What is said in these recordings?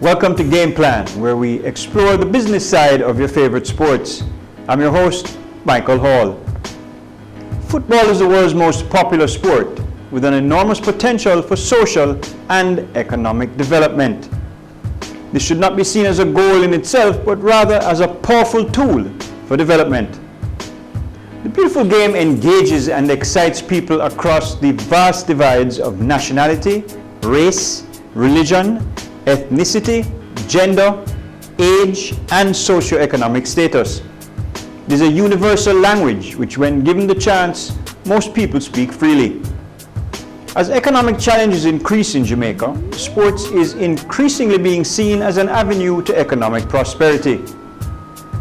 Welcome to Game Plan, where we explore the business side of your favorite sports. I'm your host, Michael Hall. Football is the world's most popular sport, with an enormous potential for social and economic development. This should not be seen as a goal in itself, but rather as a powerful tool for development. The beautiful game engages and excites people across the vast divides of nationality, race, religion, ethnicity, gender, age, and socioeconomic status. It is a universal language which, when given the chance, most people speak freely. As economic challenges increase in Jamaica, sports is increasingly being seen as an avenue to economic prosperity.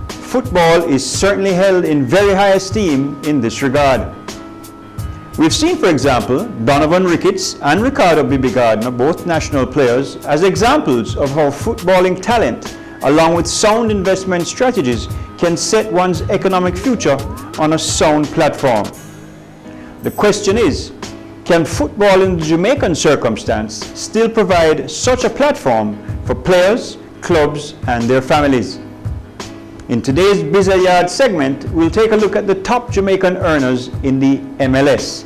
Football is certainly held in very high esteem in this regard. We've seen, for example, Donovan Ricketts and Ricardo Bibi Gardner, both national players, as examples of how footballing talent, along with sound investment strategies, can set one's economic future on a sound platform. The question is, can football in the Jamaican circumstance still provide such a platform for players, clubs, and their families? In today's Bizayard segment, we'll take a look at the top Jamaican earners in the MLS.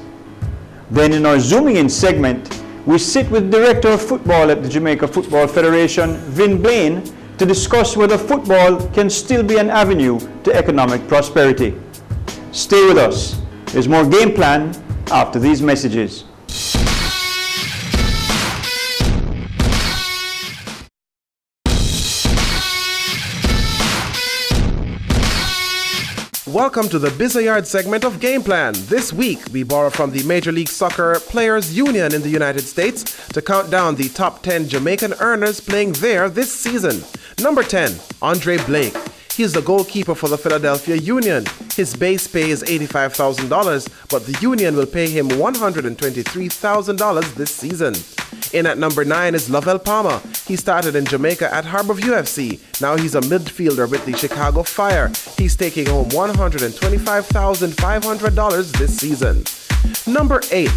Then in our Zooming In segment, we sit with Director of Football at the Jamaica Football Federation, Vin Blaine, to discuss whether football can still be an avenue to economic prosperity. Stay with us. There's more Game Plan after these messages. Welcome to the Bizayard segment of Game Plan. This week, we borrow from the Major League Soccer Players Union in the United States to count down the top 10 Jamaican earners playing there this season. Number 10, Andre Blake. He's the goalkeeper for the Philadelphia Union. His base pay is $85,000, but the Union will pay him $123,000 this season. In at number 9 is Lovell Palmer. He started in Jamaica at Harborview FC. Now he's a midfielder with the Chicago Fire. He's taking home $125,500 this season. Number 8,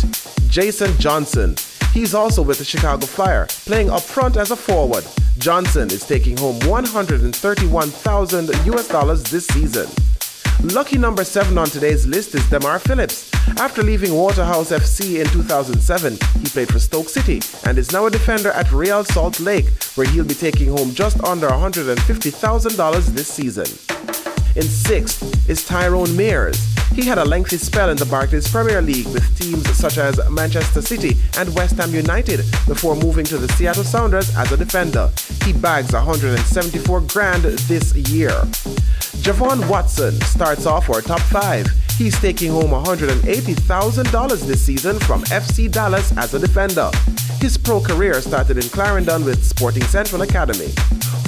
Jason Johnson. He's also with the Chicago Fire, playing up front as a forward. Johnson is taking home $131,000 this season. Lucky number 7 on today's list is Demar Phillips. After leaving Waterhouse FC in 2007, he played for Stoke City and is now a defender at Real Salt Lake, where he'll be taking home just under $150,000 this season. In 6th is Tyrone Mears. He had a lengthy spell in the Barclays Premier League with teams such as Manchester City and West Ham United before moving to the Seattle Sounders as a defender. He bags $174,000 this year. Javon Watson starts off our top 5. He's taking home $180,000 this season from FC Dallas as a defender. His pro career started in Clarendon with Sporting Central Academy.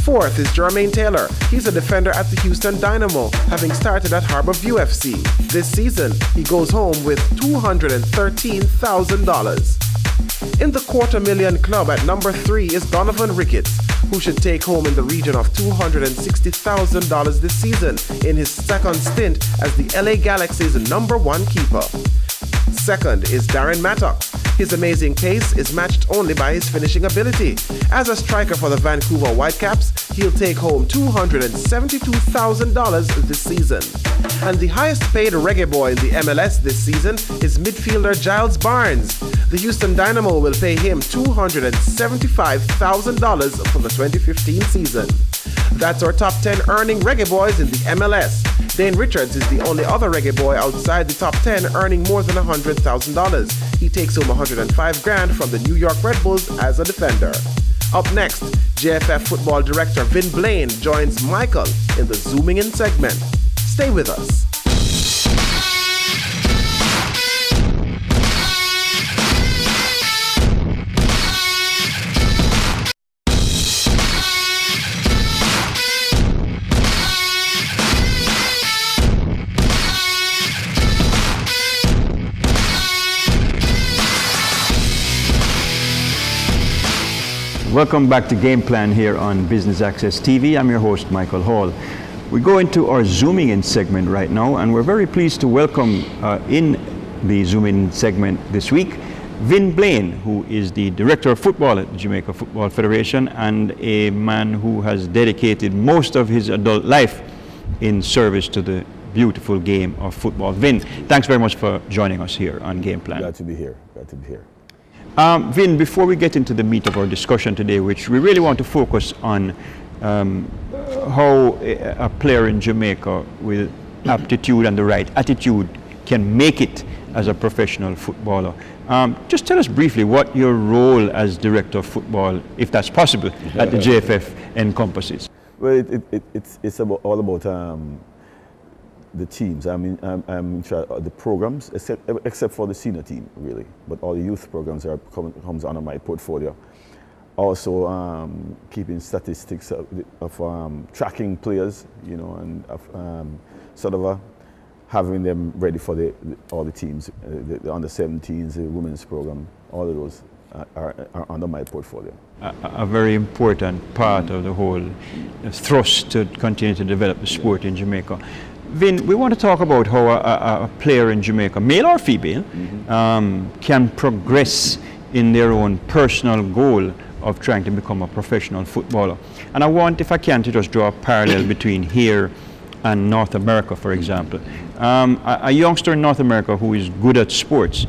4th is Jermaine Taylor. He's a defender at the Houston Dynamo, having started at Harborview FC. This season, he goes home with $213,000. In the $250,000 club at number 3 is Donovan Ricketts, who should take home in the region of $260,000 this season in his second stint as the LA Galaxy's number 1 keeper. 2nd is Darren Mattox. His amazing pace is matched only by his finishing ability. As a striker for the Vancouver Whitecaps, he'll take home $272,000 this season. And the highest paid reggae boy in the MLS this season is midfielder Giles Barnes. The Houston Dynamo will pay him $275,000 for the 2015 season. That's our top 10 earning reggae boys in the MLS. Dane Richards is the only other reggae boy outside the top 10 earning more than $100,000. He takes home $105,000 from the New York Red Bulls as a defender. Up next, JFF football director Vin Blaine joins Michael in the Zooming In segment. Stay with us. Welcome back to Game Plan here on Business Access TV. I'm your host, Michael Hall. We go into our Zooming In segment right now, and we're very pleased to welcome in the Zoom In segment this week Vin Blaine, who is the Director of Football at the Jamaica Football Federation and a man who has dedicated most of his adult life in service to the beautiful game of football. Vin, thanks very much for joining us here on Game Plan. Glad to be here. Glad to be here. Vin, before we get into the meat of our discussion today, which we really want to focus on how a player in Jamaica with aptitude and the right attitude can make it as a professional footballer. Just tell us briefly what your role as Director of Football, if that's possible, at the JFF encompasses. Well, it's all about the teams. I'm in charge of the programs, except for the senior team, really. But all the youth programs comes under my portfolio. Also, keeping statistics of tracking players, you know, and sort of having them ready for all the teams, the under-17s, the women's program. All of those are under my portfolio. A very important part of the whole thrust to continue to develop the sport in Jamaica. Vin, we want to talk about how a player in Jamaica, male or female, can progress in their own personal goal of trying to become a professional footballer. And I want, if I can, to just draw a parallel between here and North America, for example. A youngster in North America who is good at sports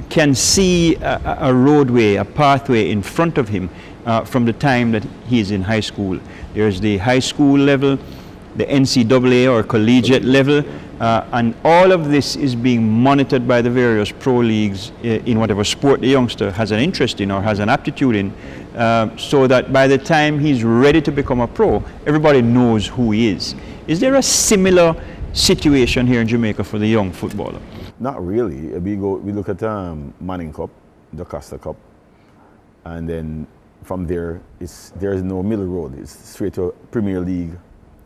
can see a roadway, a pathway in front of him from the time that he is in high school. There's the high school level, the NCAA or collegiate level, and all of this is being monitored by the various pro leagues in whatever sport the youngster has an interest in or has an aptitude in, so that by the time he's ready to become a pro, everybody knows who he is. Is there a similar situation here in Jamaica for the young footballer? Not really. We look at Manning Cup, the Costa Cup, and then from there, there's no middle road. It's straight to Premier League,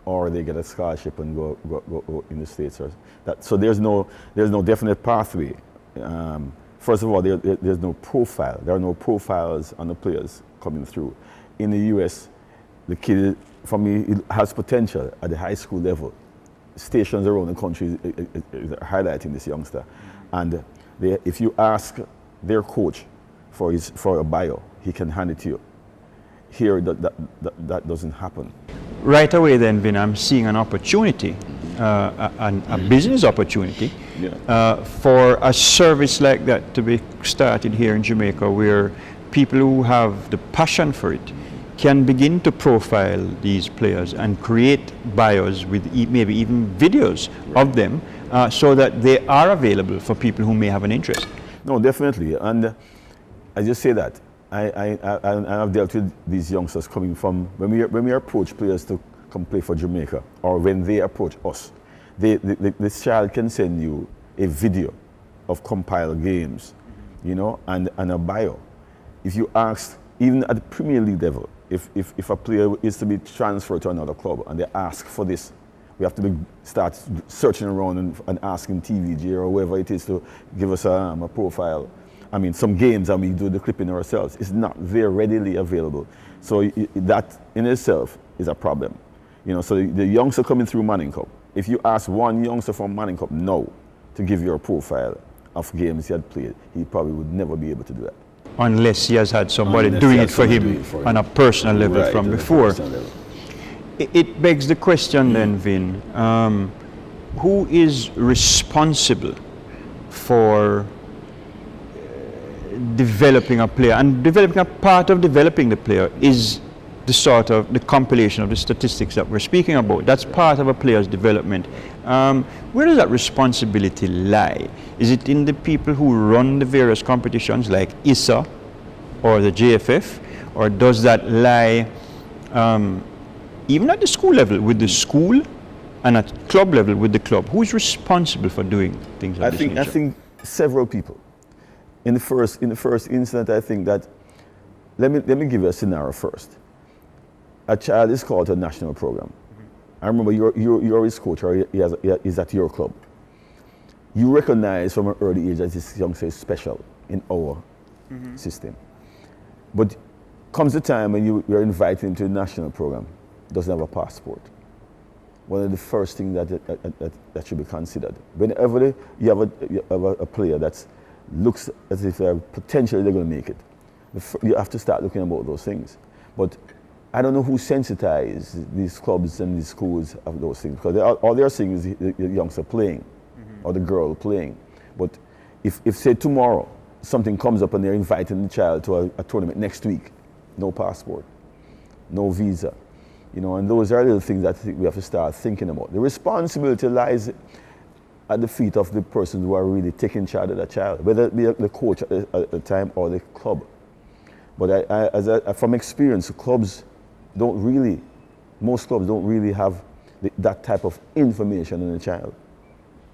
or they get a scholarship and go in the States. So there's no definite pathway. First of all, there's no profile. There are no profiles on the players coming through. In the US, the kid, for me, it has potential at the high school level. Stations around the country are highlighting this youngster. And if you ask their coach for a bio, he can hand it to you. Here, that doesn't happen. Right away then, Vin, I'm seeing an opportunity, a business opportunity, for a service like that to be started here in Jamaica, where people who have the passion for it can begin to profile these players and create bios with maybe even videos of them, so that they are available for people who may have an interest. No, definitely. And I just say that. I've dealt with these youngsters coming from, when we approach players to come play for Jamaica, or when they approach us, this child can send you a video of compiled games, you know, and a bio. If you ask, even at the Premier League level, if a player is to be transferred to another club and they ask for this, we have to start searching around and asking TVG or whoever it is to give us a profile. I mean, some games, and we do the clipping ourselves. It's not there readily available. So that in itself is a problem. You know, so the youngster coming through Manning Cup, if you ask one youngster from Manning Cup now to give you a profile of games he had played, he probably would never be able to do that. Unless he has had somebody doing it for him on a personal level from before. It begs the question then, Vin, who is responsible for developing a player? And developing a part of developing the player is the sort of the compilation of the statistics that we're speaking about. That's part of a player's development. Where does that responsibility lie? Is it in the people who run the various competitions like ISA or the JFF, or does that lie even at the school level with the school, and at club level with the club? Who is responsible for doing things like this? I think several people. In the first instance, I think that, let me give you a scenario first. A child is called to a national program. I remember you're his coach, or he's at your club. You recognize from an early age that this youngster is special in our system. But comes the time when you're invited into a national program, doesn't have a passport. One of the first things that should be considered. Whenever you have a player that's looks as if potentially they're going to make it. You have to start looking about those things. But I don't know who sensitized these clubs and these schools of those things, because all they're seeing is the youngster playing, or the girl playing. But if say tomorrow something comes up and they're inviting the child to a tournament next week, no passport, no visa, and those are the things that I think we have to start thinking about. The responsibility lies at the feet of the persons who are really taking charge of that child, whether it be the coach at the time or the club. But from experience, most clubs don't really have that type of information on the child.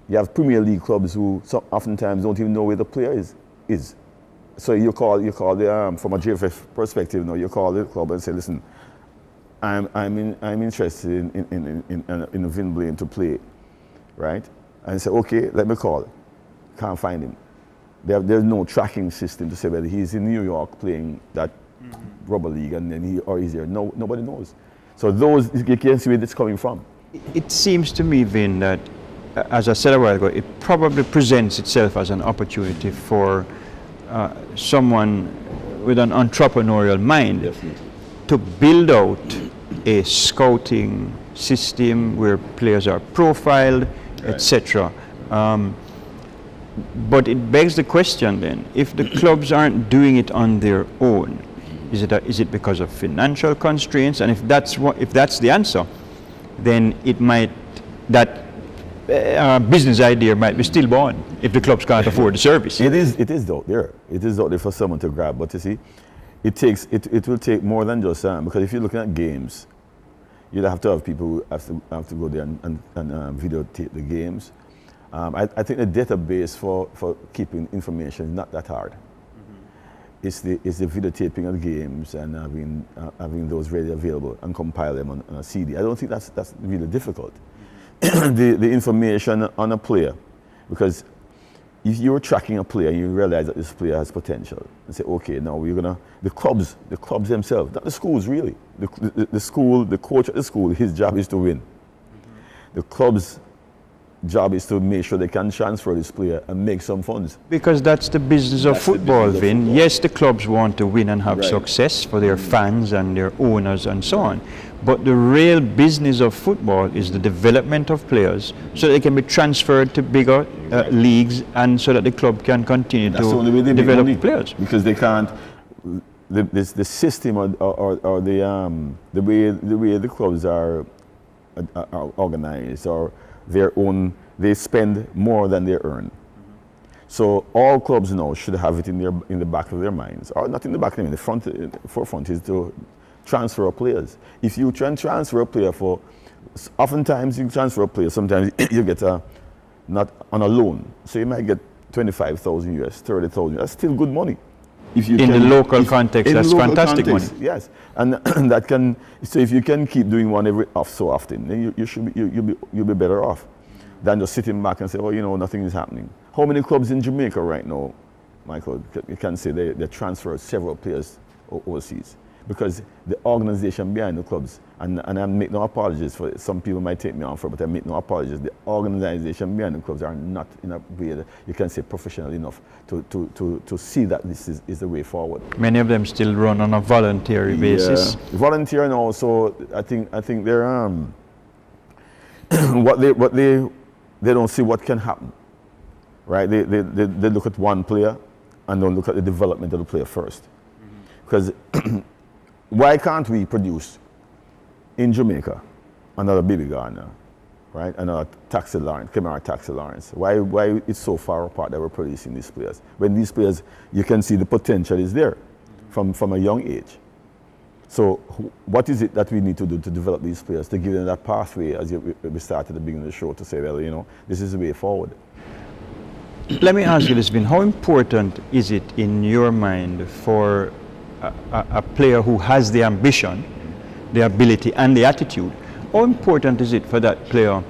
You have Premier League clubs who oftentimes don't even know where the player is. So you call the from a JFF perspective, you call the club and say, listen, I'm interested in Vin Blaine to play, right? And say, okay, let me call. Can't find him. There's no tracking system to say whether he's in New York playing that rubber league and then he's there. No, nobody knows. So you can see where it's coming from. It seems to me, Vin, that, as I said a while ago, it probably presents itself as an opportunity for someone with an entrepreneurial mind to build out a scouting system where players are profiled, etc. But it begs the question then, if the clubs aren't doing it on their own, is it because of financial constraints? And if that's the answer, then that business idea might be stillborn if the clubs can't afford the service. It is out there. It is out there for someone to grab. But you see, it will take more than just because if you're looking at games, you'll have to have people who have to go there and videotape the games. I think the database for keeping information is not that hard. It's the videotaping of the games and having those ready available and compile them on a CD. I don't think that's really difficult. The information on a player, because if you're tracking a player and you realize that this player has potential, and say, okay, now the clubs themselves, not the schools really. The school, the coach at the school, his job is to win. The club's job is to make sure they can transfer this player and make some funds. Because that's the business of football, Vin. Yes, the clubs want to win and have success for their fans and their owners and so on. But the real business of football is the development of players so they can be transferred to bigger leagues and so that the club can continue to develop players. Because they can't, the system or the way the clubs are organized or their own, they spend more than they earn. So all clubs now should have it in the back of their minds, or not in the back of their mind, the forefront is to transfer players. If you transfer a player oftentimes you transfer a player, sometimes you get not on a loan, so you might get 25,000 US, 30,000. That's still good money. If you in the local context, that's fantastic money. Yes, and that can. So if you can keep doing one so often, then you'll be better off than just sitting back and say, oh, nothing is happening. How many clubs in Jamaica right now, Michael? You can say they transfer several players overseas because the organization behind the clubs, and I make no apologies for it. Some people might take me on for it, but I make no apologies. The organization behind the clubs are not in a way that you can say professional enough to see that this is the way forward. Many of them still run on a voluntary basis. Volunteer, and also I think they're what they don't see what can happen, right? They look at one player and don't look at the development of the player first, because why can't we produce in Jamaica another Baby Garner, right? Another Taxi Lawrence, Kamara Taxi Lawrence. Why it's so far apart that we're producing these players? When these players, you can see the potential is there from a young age. So what is it that we need to do to develop these players, to give them that pathway, as we started at the beginning of the show, to say, well, this is the way forward? Let me ask you this, Vin. How important is it in your mind for a player who has the ambition, the ability and the attitude, how important is it for that player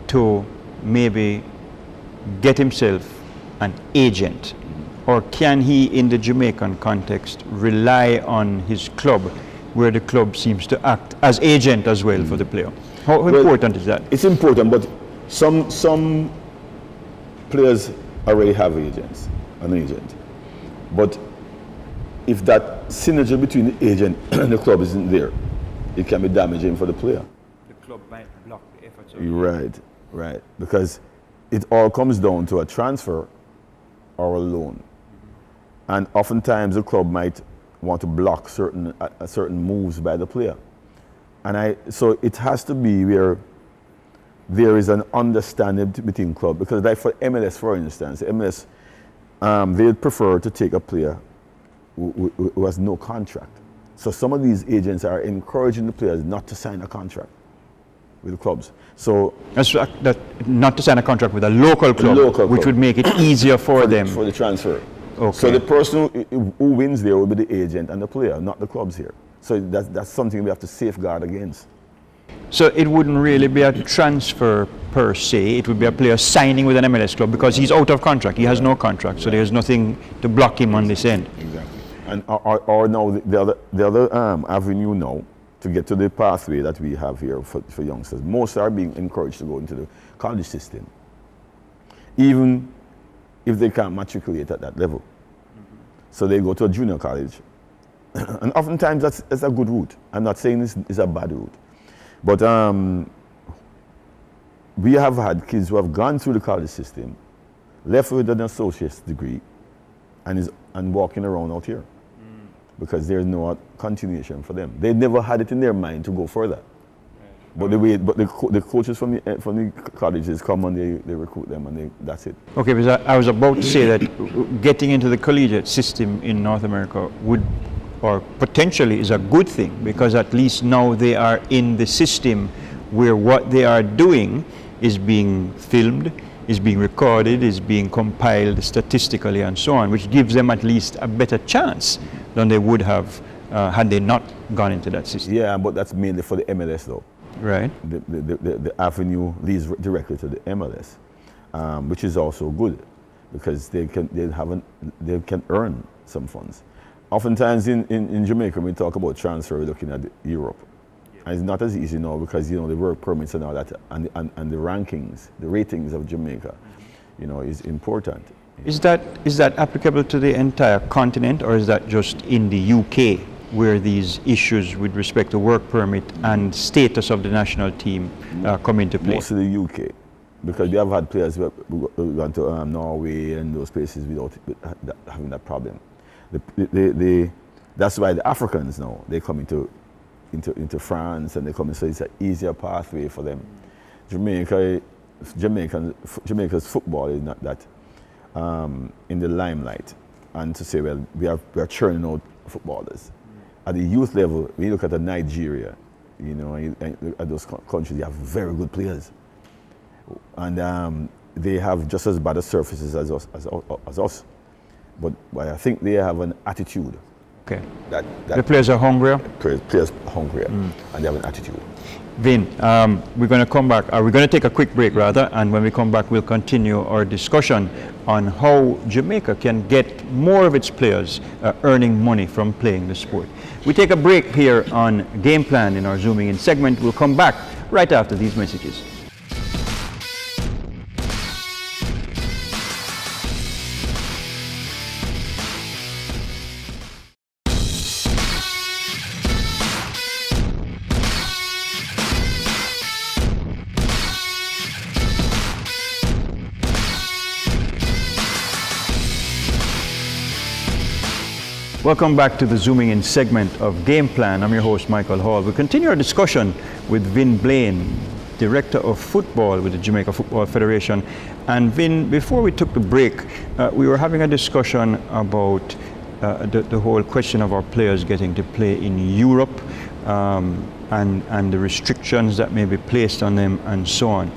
to maybe get himself an agent? Or can he, in the Jamaican context, rely on his club, where the club seems to act as agent as well for the player? How important is that? It's important, but some players already have agents. an agent. But if that synergy between the agent and the club isn't there, it can be damaging for the player. The club might block the efforts of Right. Because it all comes down to a transfer or a loan. And oftentimes the club might want to block certain moves by the player. So it has to be where there is an understanding between club. Because like for MLS, for instance, MLS, they'd prefer to take a player who has no contract. So some of these agents are encouraging the players not to sign a contract with the clubs. So not to sign a contract with a local club, which would make it easier for them. For the transfer. Okay. So the person who wins there will be the agent and the player, not the clubs here. So that's something we have to safeguard against. So it wouldn't really be a transfer per se, it would be a player signing with an MLS club because he's out of contract, he has no contract, so there's nothing to block him on this end. Exactly. And or now the other avenue now to get to the pathway that we have here for youngsters, most are being encouraged to go into the college system, even if they can't matriculate at that level. So they go to a junior college. And oftentimes that's a good route. I'm not saying this is a bad route. But we have had kids who have gone through the college system, left with an associate's degree, and walking around out here. Because there's no continuation for them. They never had it in their mind to go further. But the coaches from the colleges come and they recruit them and that's it. Okay, because I was about to say that getting into the collegiate system in North America would, or potentially is a good thing, because at least now they are in the system where what they are doing is being filmed, is being recorded, is being compiled statistically and so on, which gives them at least a better chance than they would have had they not gone into that system. Yeah, but that's mainly for the MLS though. Right. The avenue leads directly to the MLS, which is also good because they can earn some funds. Oftentimes in Jamaica, when we talk about transfer, we're looking at Europe. And it's not as easy now because the work permits and all that, and the rankings, the ratings of Jamaica, is important. Is that applicable to the entire continent, or is that just in the UK where these issues with respect to work permit and status of the national team come into play? Most of the UK, because we have had players who have gone to Norway and those places without having that problem. That's why the Africans now, they come into France and they come in, so it's an easier pathway for them. Jamaica's football is not that in the limelight, and to say, well, we are churning out footballers. At the youth level, when you look at Nigeria, at those countries, they have very good players, and they have just as bad a surfaces as us. But I think they have an attitude. Okay. That the players are hungrier? Players hungrier, and they have an attitude. Vin, we're going to come back, we're going to take a quick break rather, and when we come back we'll continue our discussion on how Jamaica can get more of its players earning money from playing the sport. We take a break here on Game Plan in our Zooming In segment. We'll come back right after these messages. Welcome back to the Zooming In segment of Game Plan. I'm your host, Michael Hall. We continue our discussion with Vin Blaine, Director of Football with the Jamaica Football Federation. And Vin, before we took the break, we were having a discussion about the whole question of our players getting to play in Europe and the restrictions that may be placed on them and so on.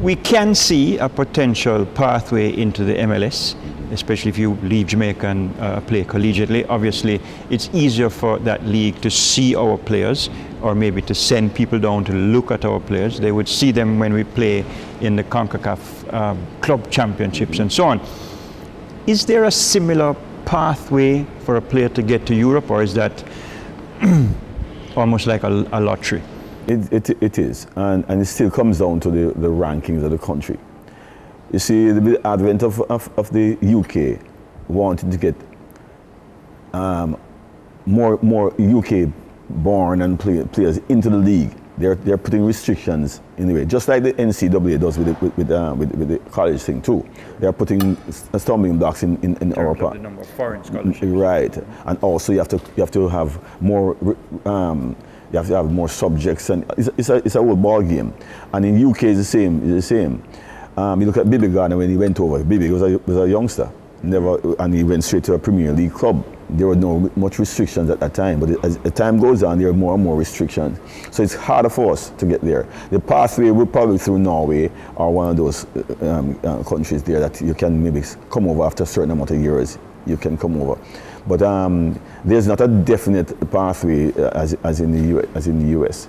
We can see a potential pathway into the MLS, especially if you leave Jamaica and play collegiately. Obviously, it's easier for that league to see our players, or maybe to send people down to look at our players. They would see them when we play in the CONCACAF club championships and so on. Is there a similar pathway for a player to get to Europe, or is that almost like a lottery? It is, and it still comes down to the rankings of the country. You see, the advent of the UK wanting to get more UK born and players into the league. They're putting restrictions in the way, just like the NCAA does with the college thing too. They're putting stumbling blocks in our part. The number of foreign scholarships. Right, and also you have to have more. You have to have more subjects, and it's a whole ball game. And in UK, it's the same. It's the same. You look at Bibi Gardner when he went over. Bibi was a youngster, and he went straight to a Premier League club. There were no much restrictions at that time, but as time goes on, there are more and more restrictions. So it's harder for us to get there. The pathway will probably through Norway or one of those countries there that you can maybe come over after a certain amount of years. You can come over, but there's not a definite pathway as in the US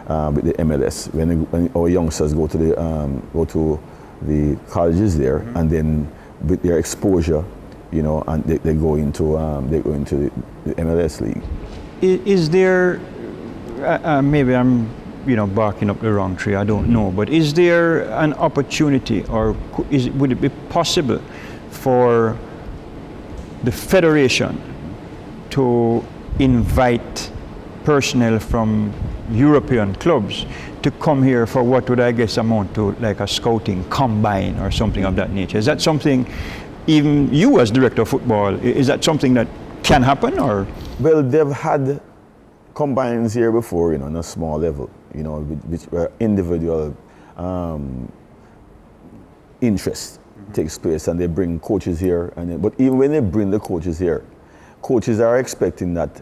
with the MLS. When our youngsters go to the colleges there, and then with their exposure, and they go into the MLS league. Is there, maybe I'm, barking up the wrong tree, I don't know, but is there an opportunity, or would it be possible for the federation to invite personnel from European clubs to come here for what would I guess amount to like a scouting combine or something of that nature? Is that something, even you as director of football, is that something that can happen, or? Well, they've had combines here before, on a small level, which where individual interest takes place, and they bring coaches here. But even when they bring the coaches here, coaches are expecting that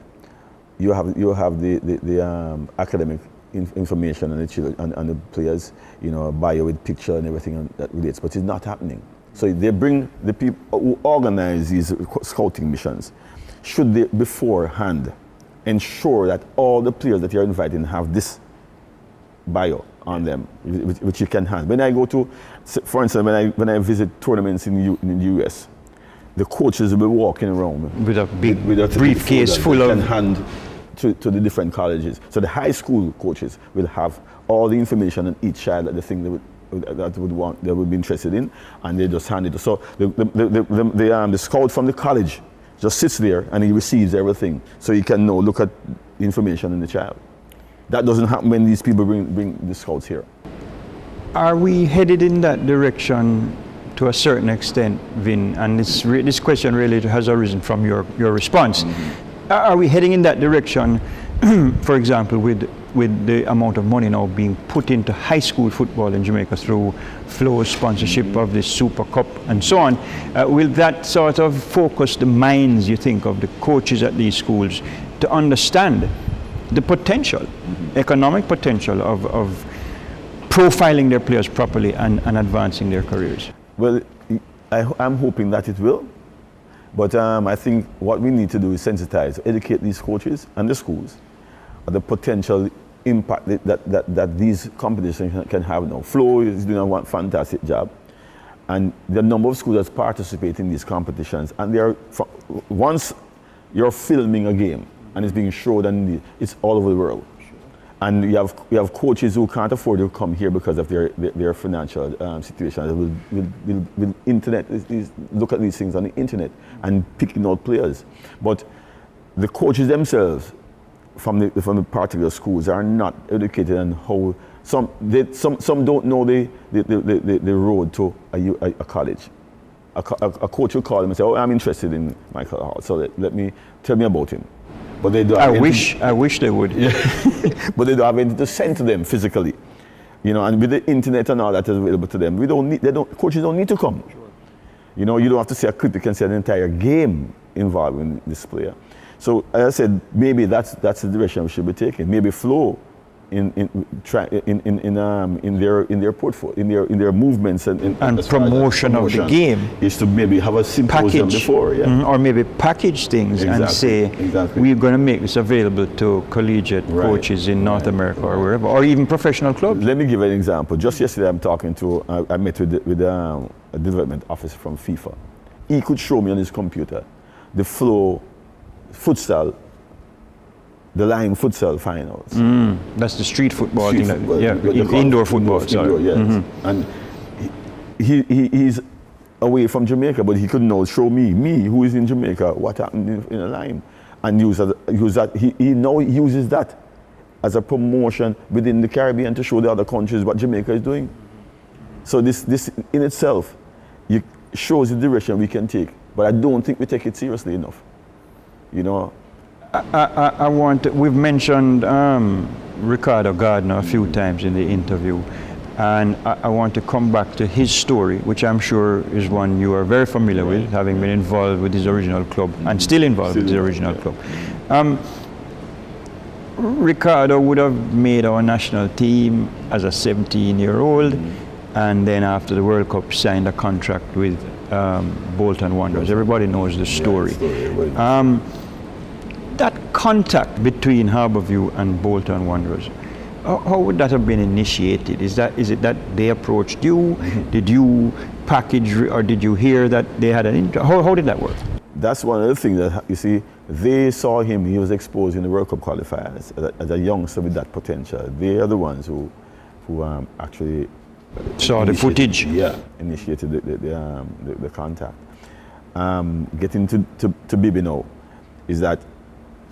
you have the academic information on the children and the players, bio with picture and everything that relates. But it's not happening. So they bring the people who organize these scouting missions. Should they beforehand ensure that all the players that you're inviting have this bio on them, which you can have. When I go to, for instance, when I visit tournaments in the US, the coaches will be walking around with a big briefcase full of hand to the different colleges. So the high school coaches will have all the information on each child that they would be interested in, and they just hand it. So the scout from the college just sits there and he receives everything, so he can look at the information in the child. That doesn't happen when these people bring the scouts here. Are we headed in that direction to a certain extent, Vin? And this question really has arisen from your response. Mm-hmm. Are we heading in that direction, for example, with the amount of money now being put into high school football in Jamaica through Flow's sponsorship of the Super Cup and so on? Will that sort of focus the minds, you think, of the coaches at these schools to understand the potential, economic potential of profiling their players properly and advancing their careers? Well, I'm hoping that it will. But I think what we need to do is sensitize, educate these coaches and the schools of the potential impact that these competitions can have now. Flo is doing a fantastic job. And the number of schools that participate in these competitions, and once you're filming a game, and it's being showed, and it's all over the world. And you have coaches who can't afford to come here because of their financial situation. Will internet look at these things on the internet and picking out players. But the coaches themselves from the particular schools are not educated on how some don't know the road to a college. A coach will call them and say, "Oh, I'm interested in Michael Hall, so tell me about him." But they don't. I wish they would. Yeah. But they don't have anything to send to them physically, And with the internet and all that is available to them, coaches don't need to come. Sure. You don't have to see a clip. You can see an entire game involving this player. So as I said, maybe that's the direction we should be taking. Maybe Flo in their portfolio, in their movements and promotion of the game is to maybe have a symposium before, or maybe package things and say we're going to make this available to collegiate coaches in North America or wherever, or even professional clubs. Let me give an example. Just yesterday, I met with a development officer from FIFA. He could show me on his computer the Flo futsal. The Lime futsal finals. That's the street football thing. Indoor football. Indoor, yes. Mm-hmm. And he's away from Jamaica, but he could now show me who is in Jamaica, what happened in a line, and he now uses that as a promotion within the Caribbean to show the other countries what Jamaica is doing. So this in itself shows the direction we can take, but I don't think we take it seriously enough. You know. We've mentioned Ricardo Gardner a few times in the interview, and I want to come back to his story, which I'm sure is one you are very familiar with, having been involved with his original club and still involved with his original club. Ricardo would have made our national team as a 17-year-old, and then after the World Cup signed a contract with Bolton Wanderers. Everybody knows the story. That contact between Harbourview and Bolton Wanderers, how would that have been initiated? Is it that they approached you? Did you package, or did you hear that they had an interest? How did that work? That's one of the things that, you see, they saw him, he was exposed in the World Cup qualifiers as a youngster with that potential. They are the ones who actually saw the footage. Yeah, initiated the contact. Getting to Bibi now is that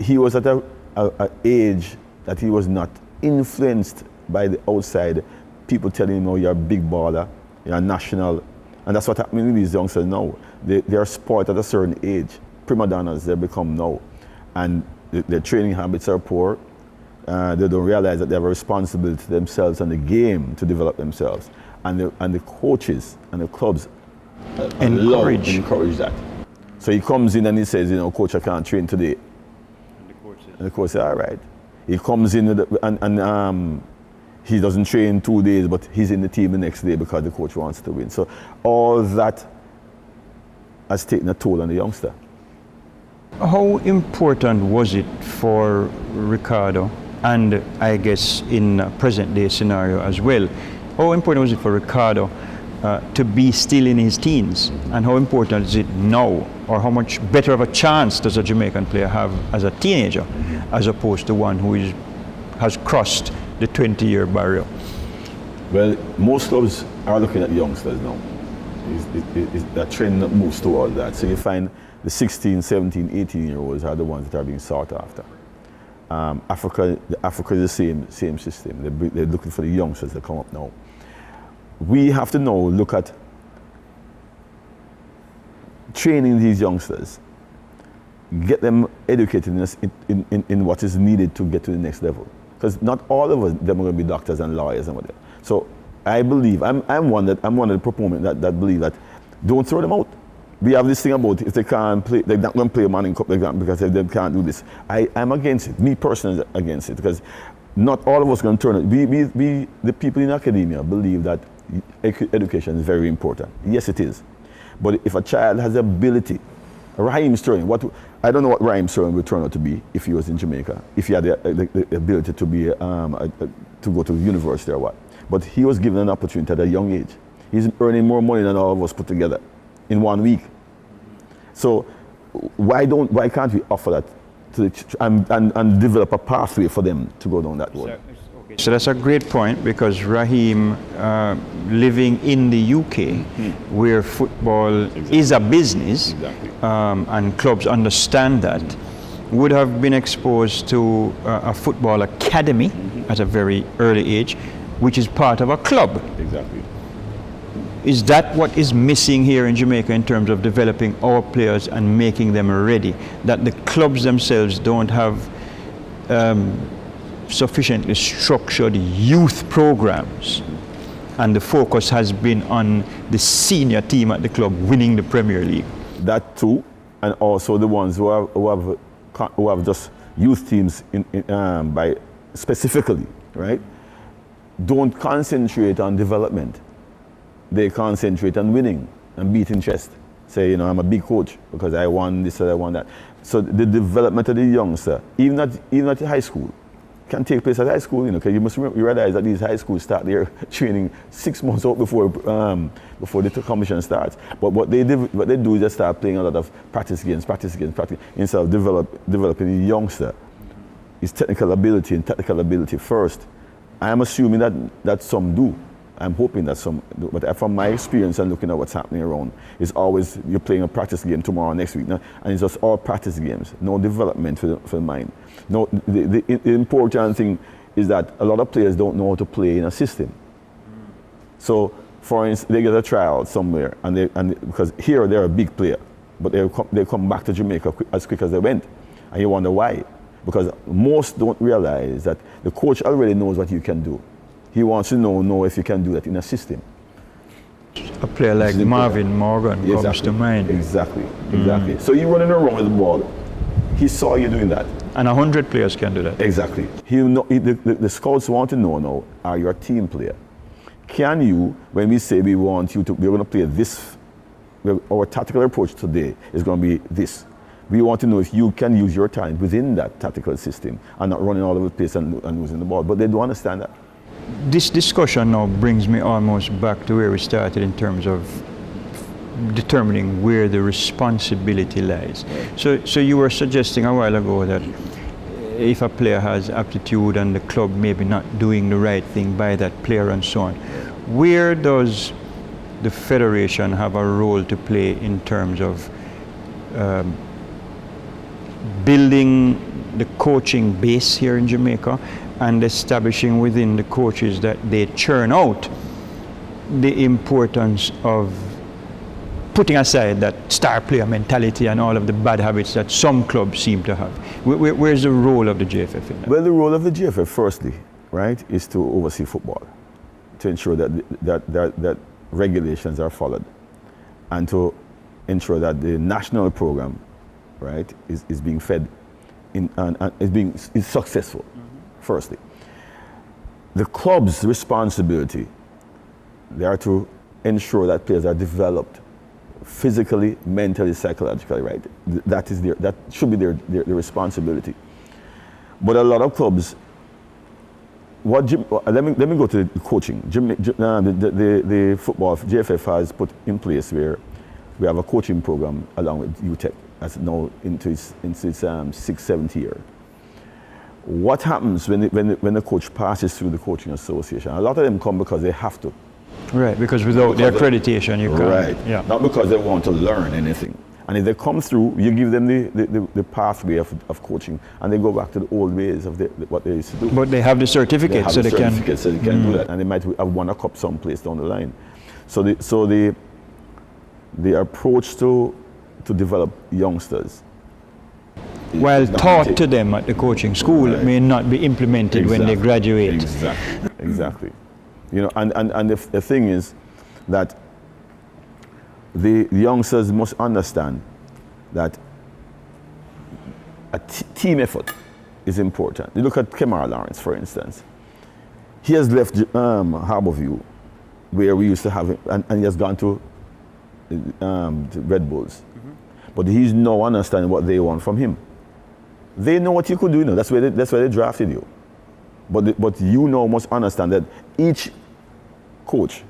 he was at an age that he was not influenced by the outside people telling him, oh, you're a big baller, you're a national. And that's what happening with these youngsters now. They are spoiled at a certain age. Prima donnas they become now. And their training habits are poor. They don't realize that they have a responsibility to themselves and the game to develop themselves. And the coaches and the clubs encourage that. So he comes in and he says, you know, coach, I can't train today. And the coach says, all right. He comes in and he doesn't train 2 days, but he's in the team the next day because the coach wants to win. So all that has taken a toll on the youngster. How important was it for Ricardo, and I guess in a present day scenario as well, how important was it for Ricardo to be still in his teens, and how important is it now, or how much better of a chance does a Jamaican player have as a teenager as opposed to one who has crossed the 20-year barrier? Well, most clubs are looking at youngsters now. That trend moves toward that. So you find the 16, 17, 18-year-olds are the ones that are being sought after. Africa is the same system. They're looking for the youngsters that come up now. We have to now look at training these youngsters, get them educated in what is needed to get to the next level. Because not all of them are going to be doctors and lawyers and whatever. So I believe, I'm one of the proponents that believe that don't throw them out. We have this thing about if they can't play, they're not going to play a Manning Cup because they can't do this. I'm against it. Me personally against it, because not all of us are going to turn it. We, the people in academia, believe that education is very important. Yes, it is. But if a child has the ability, Raheem Sterling, I don't know what Raheem Sterling would turn out to be if he was in Jamaica, if he had the ability to be to go to university or what. But he was given an opportunity at a young age. He's earning more money than all of us put together in 1 week. So why can't we offer that to and develop a pathway for them to go down that road? So that's a great point, because Raheem, living in the UK, where football is a business, and clubs understand that, would have been exposed to a football academy at a very early age, which is part of a club. Exactly. Is that what is missing here in Jamaica in terms of developing our players and making them ready? That the clubs themselves don't have sufficiently structured youth programs, and the focus has been on the senior team at the club winning the Premier League? That too, and also the ones who have just youth teams by specifically, right? Don't concentrate on development. They concentrate on winning and beating chest. Say, you know, I'm a big coach because I won this or I won that. So the development of the youngster, even at high school, can take place at high school. You know, because you must realize that these high schools start their training 6 months out before the competition starts. But what they do is just start playing a lot of practice games, instead of developing the youngster. His technical ability first. I am assuming that some do. I'm hoping that but from my experience and looking at what's happening around, it's always you're playing a practice game tomorrow, next week, and it's just all practice games, no development for the mind. No, the important thing is that a lot of players don't know how to play in a system. So, for instance, they get a tryout somewhere, and because here they're a big player, but they come back to Jamaica as quick as they went, and you wonder why. Because most don't realize that the coach already knows what you can do. He wants to know if you can do that in a system. A player like Marvin Morgan comes to mind. Exactly. So you're running around with the ball. He saw you doing that. And 100 players can do that. Exactly. The scouts want to know now, are you a team player? Can you, when we say we're going to play this, our tactical approach today is going to be this. We want to know if you can use your talent within that tactical system and not running all over the place and losing the ball. But they don't understand that. This discussion now brings me almost back to where we started in terms of determining where the responsibility lies. So you were suggesting a while ago that if a player has aptitude and the club maybe not doing the right thing by that player and so on, where does the federation have a role to play in terms of building the coaching base here in Jamaica and establishing within the coaches that they churn out the importance of putting aside that star player mentality and all of the bad habits that some clubs seem to have? Where's the role of the JFF in that? Well, the role of the JFF, firstly, right, is to oversee football, to ensure that regulations are followed, and to ensure that the national program, right, is being fed and is successful. Firstly, the club's responsibility, they are to ensure that players are developed physically, mentally, psychologically, right? That should be their responsibility. But a lot of clubs, let me go to the coaching. The football JFF has put in place where we have a coaching program along with UTEC that's now into its 6th, 7th year. What happens when the coach passes through the coaching association? A lot of them come because they have to. Right, because without the accreditation you can't. Right, yeah. Not because they want to learn anything. And if they come through, you give them the pathway of coaching, and they go back to the old ways of what they used to do. But they have the certificate, so they can do that, and they might have won a cup someplace down the line. So the approach to develop youngsters, while taught to them at the coaching school, right, may not be implemented when they graduate. Exactly. You know, and the thing is that the youngsters must understand that a team effort is important. You look at Kemar Lawrence, for instance. He has left Harborview, where we used to have him, and he has gone to Red Bulls. But he's now understanding what they want from him. They know what you could do, you know. That's why they drafted you. But you now must understand that each coach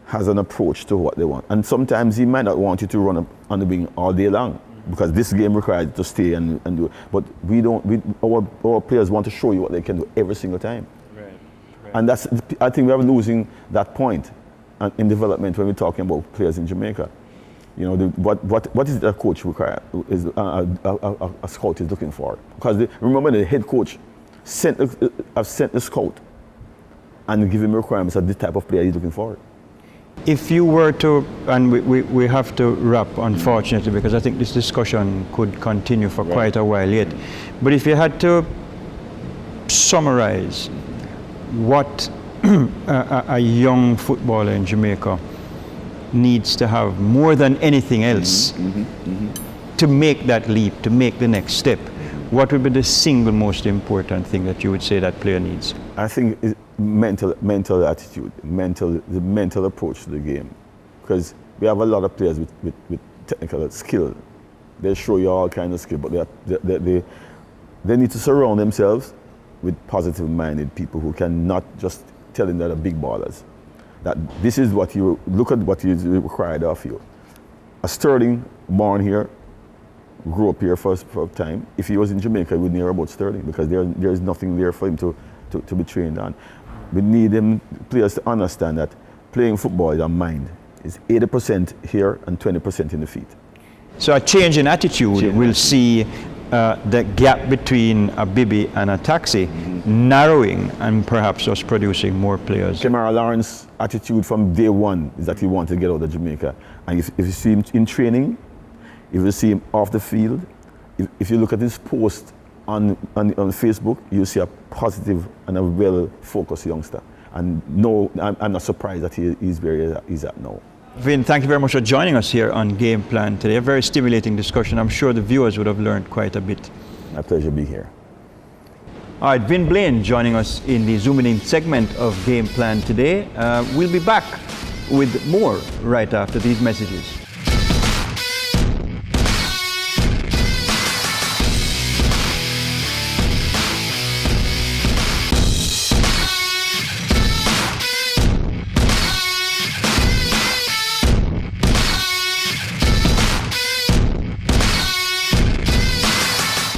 has an approach to what they want. And sometimes he might not want you to run up on the wing all day long, because this game requires you to stay and do it. But our players want to show you what they can do every single time. Right. And I think we are losing that point in development when we're talking about players in Jamaica. You know, what is it a coach require? Is a scout is looking for? Because remember, the head coach I've sent the scout and give him requirements of the type of player he's looking for. If you were to, and we have to wrap, unfortunately, because I think this discussion could continue for quite a while yet. But if you had to summarize what a young footballer in Jamaica needs to have more than anything else to make that leap, to make the next step, what would be the single most important thing that you would say that player needs? I think it's mental attitude, the mental approach to the game. Because we have a lot of players with technical skill. They show you all kinds of skill, but they need to surround themselves with positive-minded people who can not just tell them that they're big ballers. That this is what you look at, what is required of you. A Sterling born here, grew up here for a time. If he was in Jamaica, he wouldn't hear about Sterling, because there is nothing there for him to be trained on. We need them players to understand that playing football is a mind. It's 80% here and 20% in the feet. So a change in attitude will see the gap between a Bibi and a Taxi narrowing and perhaps us producing more players. Kemara Lawrence's attitude from day one is that he wanted to get out of Jamaica. And if you see him in training, if you see him off the field, if you look at his post on Facebook, you see a positive and a well-focused youngster. And no, I'm not surprised that he's where he's at now. Vin, thank you very much for joining us here on Game Plan today. A very stimulating discussion. I'm sure the viewers would have learned quite a bit. My pleasure to be here. All right, Vin Blaine joining us in the Zooming In segment of Game Plan today. We'll be back with more right after these messages.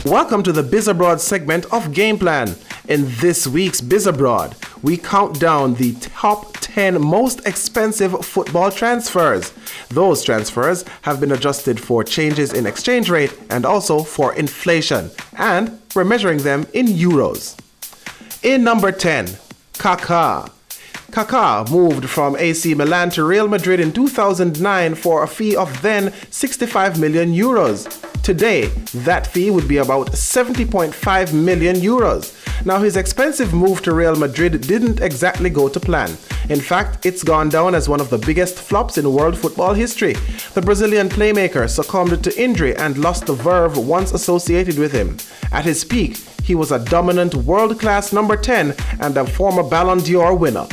Welcome to the Biz Abroad segment of Game Plan. In this week's Biz Abroad, we count down the top 10 most expensive football transfers. Those transfers have been adjusted for changes in exchange rate and also for inflation, and we're measuring them in euros. In number 10, Kaká. Kaká moved from AC Milan to Real Madrid in 2009 for a fee of then 65 million euros. Today, that fee would be about 70.5 million euros. Now, his expensive move to Real Madrid didn't exactly go to plan. In fact, it's gone down as one of the biggest flops in world football history. The Brazilian playmaker succumbed to injury and lost the verve once associated with him. At his peak, he was a dominant world-class number 10 and a former Ballon d'Or winner.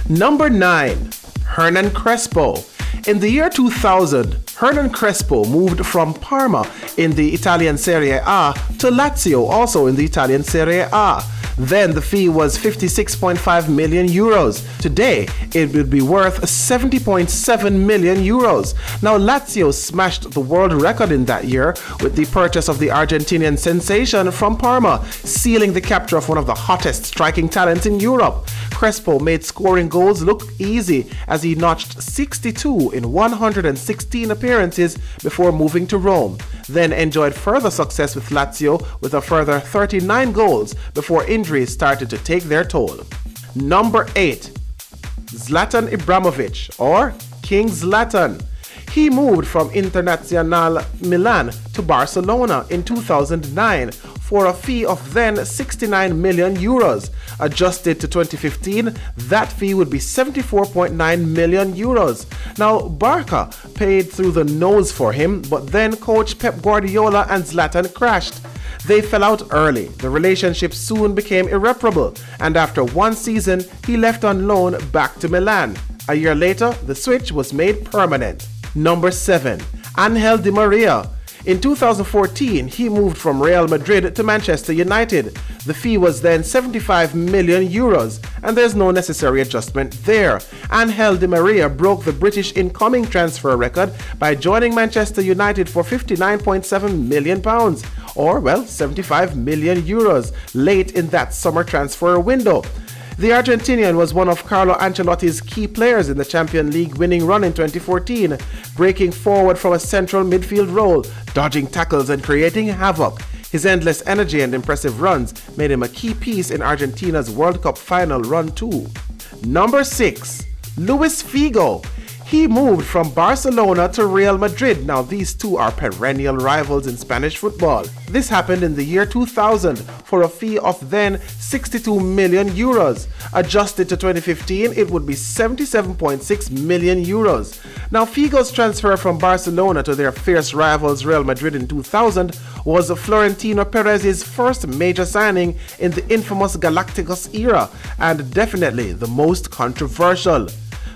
Number 9, Hernan Crespo. In the year 2000, Hernan Crespo moved from Parma in the Italian Serie A to Lazio, also in the Italian Serie A. Then the fee was 56.5 million euros. Today, it would be worth 70.7 million euros. Now, Lazio smashed the world record in that year with the purchase of the Argentinian sensation from Parma, sealing the capture of one of the hottest striking talents in Europe. Crespo made scoring goals look easy as he notched 62 in 116 appearances before moving to Rome, then enjoyed further success with Lazio with a further 39 goals before injuries started to take their toll. Number 8, Zlatan Ibrahimovic, or King Zlatan. He moved from Internazionale Milan to Barcelona in 2009 for a fee of then 69 million euros. Adjusted to 2015, that fee would be 74.9 million euros. Now, Barca paid through the nose for him, but then coach Pep Guardiola and Zlatan crashed. They fell out early. The relationship soon became irreparable, and after one season, he left on loan back to Milan. A year later, the switch was made permanent. Number 7, Angel Di Maria. In 2014, he moved from Real Madrid to Manchester United. The fee was then 75 million euros, and there's no necessary adjustment there. Angel Di Maria broke the British incoming transfer record by joining Manchester United for £59.7 million, or, well, 75 million euros, late in that summer transfer window. The Argentinian was one of Carlo Ancelotti's key players in the Champions League winning run in 2014, breaking forward from a central midfield role, dodging tackles and creating havoc. His endless energy and impressive runs made him a key piece in Argentina's World Cup final run too. Number 6, Luis Figo. He moved from Barcelona to Real Madrid. Now, these two are perennial rivals in Spanish football. This happened in the year 2000 for a fee of then 62 million euros. Adjusted to 2015, it would be 77.6 million euros. Now, Figo's transfer from Barcelona to their fierce rivals Real Madrid in 2000 was Florentino Perez's first major signing in the infamous Galacticos era, and definitely the most controversial.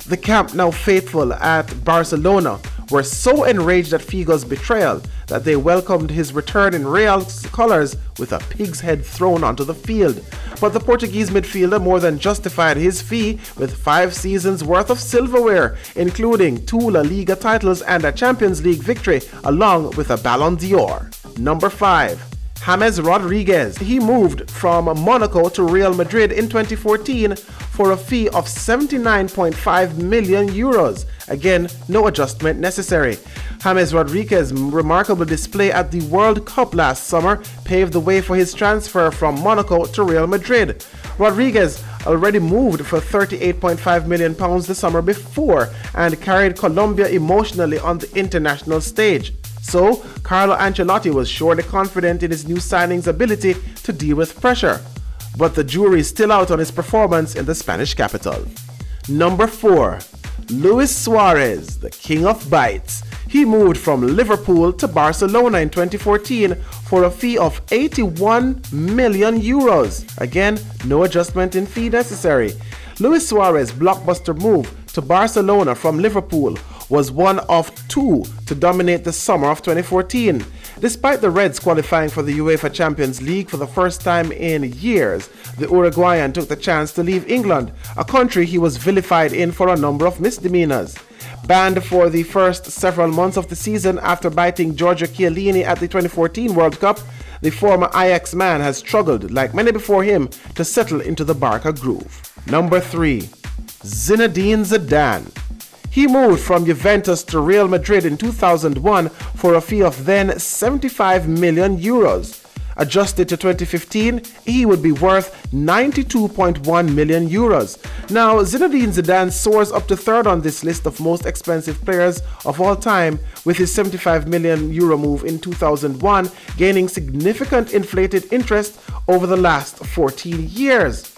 The Camp Nou faithful at Barcelona were so enraged at Figo's betrayal that they welcomed his return in Real's colours with a pig's head thrown onto the field. But the Portuguese midfielder more than justified his fee with 5 seasons worth of silverware, including 2 La Liga titles and a Champions League victory, along with a Ballon d'Or. Number 5, James Rodriguez. He moved from Monaco to Real Madrid in 2014 for a fee of 79.5 million euros. Again, no adjustment necessary. James Rodriguez's remarkable display at the World Cup last summer paved the way for his transfer from Monaco to Real Madrid. Rodriguez already moved for £38.5 million the summer before and carried Colombia emotionally on the international stage. So, Carlo Ancelotti was surely confident in his new signing's ability to deal with pressure. But the jury is still out on his performance in the Spanish capital. Number 4. Luis Suarez, the king of bites. He moved from Liverpool to Barcelona in 2014 for a fee of 81 million euros. Again, no adjustment in fee necessary. Luis Suarez's blockbuster move to Barcelona from Liverpool was one of two to dominate the summer of 2014. Despite the Reds qualifying for the UEFA Champions League for the first time in years, the Uruguayan took the chance to leave England, a country he was vilified in for a number of misdemeanors. Banned for the first several months of the season after biting Giorgio Chiellini at the 2014 World Cup, the former Ajax man has struggled, like many before him, to settle into the Barca groove. Number 3. Zinedine Zidane. He moved from Juventus to Real Madrid in 2001 for a fee of then 75 million euros. Adjusted to 2015, he would be worth 92.1 million euros. Now, Zinedine Zidane soars up to third on this list of most expensive players of all time, with his 75 million euro move in 2001 gaining significant inflated interest over the last 14 years.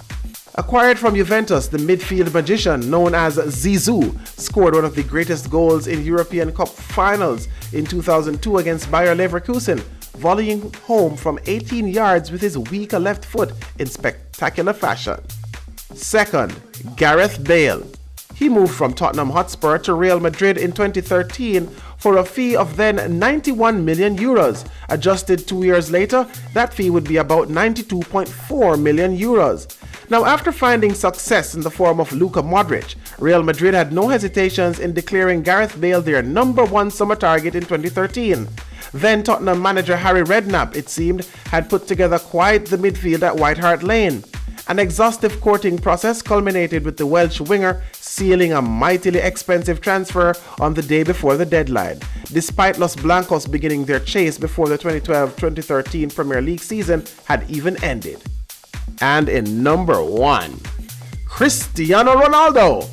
Acquired from Juventus, the midfield magician known as Zizou scored one of the greatest goals in European Cup finals in 2002 against Bayer Leverkusen, volleying home from 18 yards with his weaker left foot in spectacular fashion. Second, Gareth Bale. He moved from Tottenham Hotspur to Real Madrid in 2013 for a fee of then 91 million euros. Adjusted 2 years later, that fee would be about 92.4 million euros. Now, after finding success in the form of Luka Modric, Real Madrid had no hesitations in declaring Gareth Bale their number one summer target in 2013. Then Tottenham manager Harry Redknapp, it seemed, had put together quite the midfield at White Hart Lane. An exhaustive courting process culminated with the Welsh winger sealing a mightily expensive transfer on the day before the deadline, despite Los Blancos beginning their chase before the 2012-2013 Premier League season had even ended. And in number 1, Cristiano Ronaldo.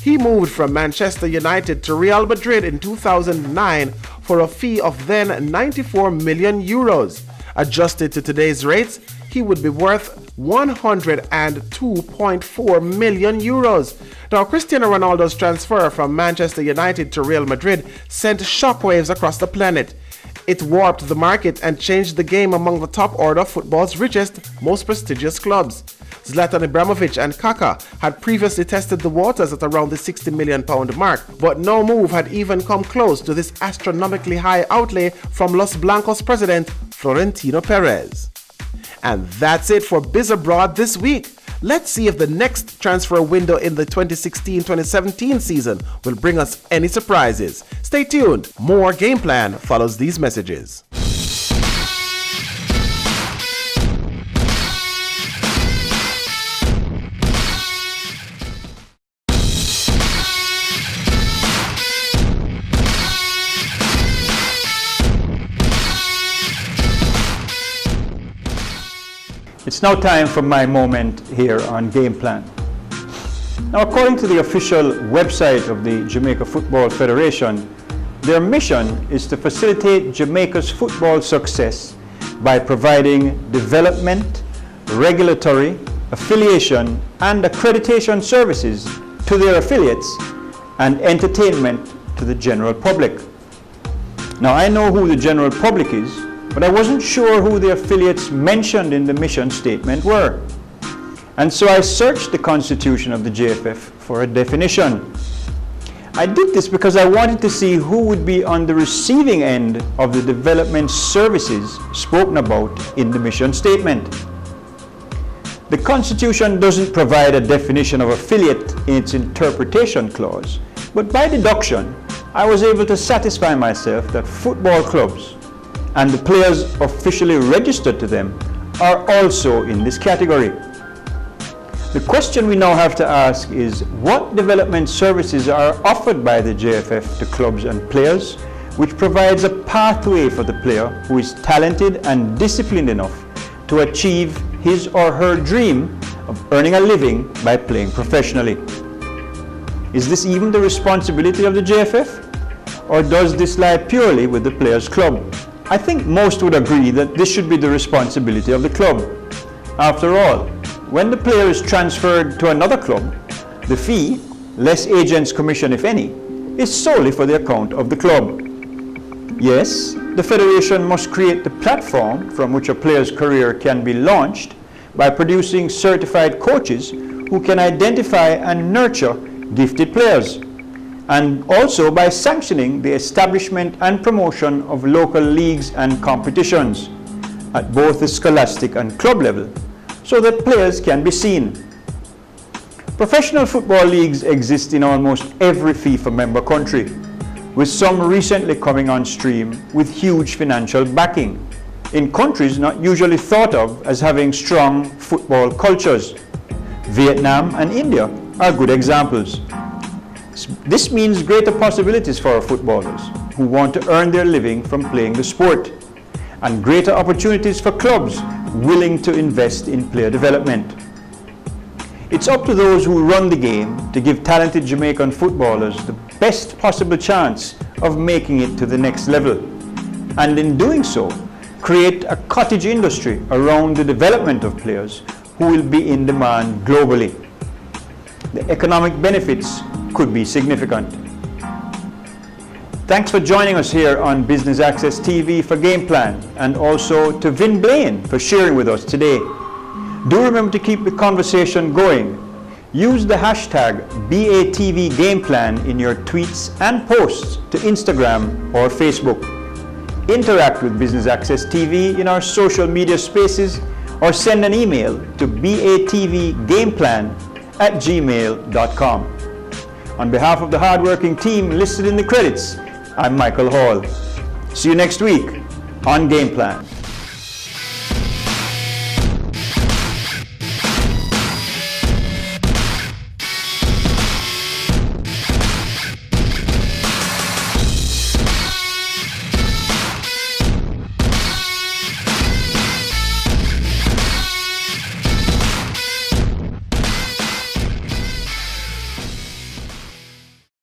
He moved from Manchester United to Real Madrid in 2009 for a fee of then 94 million euros. Adjusted to today's rates, he would be worth 102.4 million euros. Now, Cristiano Ronaldo's transfer from Manchester United to Real Madrid sent shockwaves across the planet. It warped the market and changed the game among the top order of football's richest, most prestigious clubs. Zlatan Ibrahimovic and Kaká had previously tested the waters at around the £60 million mark, but no move had even come close to this astronomically high outlay from Los Blancos president Florentino Perez. And that's it for Biz Abroad this week. Let's see if the next transfer window in the 2016-2017 season will bring us any surprises. Stay tuned. More Game Plan follows these messages. It's now time for my moment here on Game Plan. Now, according to the official website of the Jamaica Football Federation, their mission is to facilitate Jamaica's football success by providing development, regulatory, affiliation, and accreditation services to their affiliates and entertainment to the general public. Now, I know who the general public is, but I wasn't sure who the affiliates mentioned in the mission statement were. And so I searched the constitution of the JFF for a definition. I did this because I wanted to see who would be on the receiving end of the development services spoken about in the mission statement. The Constitution doesn't provide a definition of affiliate in its interpretation clause, but by deduction, I was able to satisfy myself that football clubs and the players officially registered to them are also in this category. The question we now have to ask is, what development services are offered by the JFF to clubs and players, which provides a pathway for the player who is talented and disciplined enough to achieve his or her dream of earning a living by playing professionally? Is this even the responsibility of the JFF? Or does this lie purely with the players' club? I think most would agree that this should be the responsibility of the club. After all, when the player is transferred to another club, the fee, less agent's commission if any, is solely for the account of the club. Yes, the federation must create the platform from which a player's career can be launched by producing certified coaches who can identify and nurture gifted players, and also by sanctioning the establishment and promotion of local leagues and competitions at both the scholastic and club level, so that players can be seen. Professional football leagues exist in almost every FIFA member country, with some recently coming on stream with huge financial backing, in countries not usually thought of as having strong football cultures. Vietnam and India are good examples. This means greater possibilities for our footballers who want to earn their living from playing the sport, and greater opportunities for clubs willing to invest in player development. It's up to those who run the game to give talented Jamaican footballers the best possible chance of making it to the next level, and in doing so, create a cottage industry around the development of players who will be in demand globally. The economic benefits could be significant. Thanks for joining us here on Business Access TV for Game Plan, and also to Vin Blaine for sharing with us today. Do remember to keep the conversation going. Use the hashtag BATVGamePlan in your tweets and posts to Instagram or Facebook. Interact with Business Access TV in our social media spaces, or send an email to batvgameplan@gmail.com. On behalf of the hardworking team listed in the credits, I'm Michael Hall. See you next week on Game Plan.